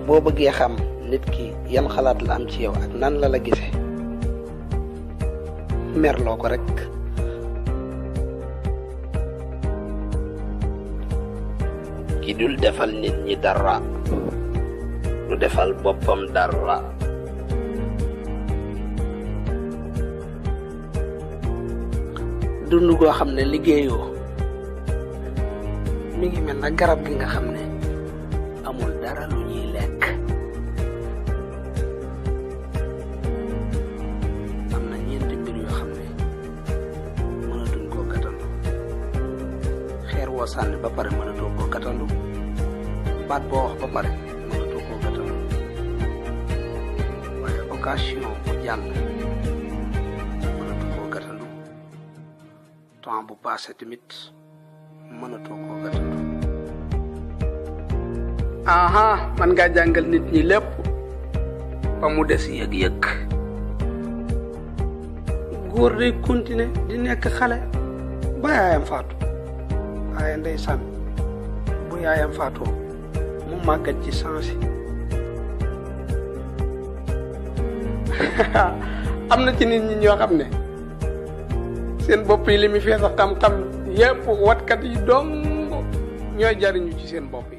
boo bëggee xam nit ki yan xalaat la am ci yow ak nan la gisee merloo ko rek. ki dul defal nit ñi dara du defal boppam dara. dund goo xam ne liggéeyoo mi ngi mel na garab gi nga xam ne amul dara lu ñuy lekk. am na ñeenti mbir yoo xam ne mënatuñ koo gàttandu. xeer woo sànni ba pare mënatoo koo gàttandu. baat boo wax ba pare mënatoo koo gàttandu. waaye occasion bu jàll mënatu koo gàttandu. temps bu passé tamit mënatoo koo gàttandu. man ngaa jàngal nit ñi lépp ba mu des yëg-yëg. góor day continuer di nekk xale ba yaayam faatu. waaye ndeysaan bu yaayam faatoo mu màggat ci sansi. am na ci nit ñi ñoo xam ne seen bopp yi li mu fees a xam-xam yépp watkat yi dong ñooy jariñu ci seen bopp yi.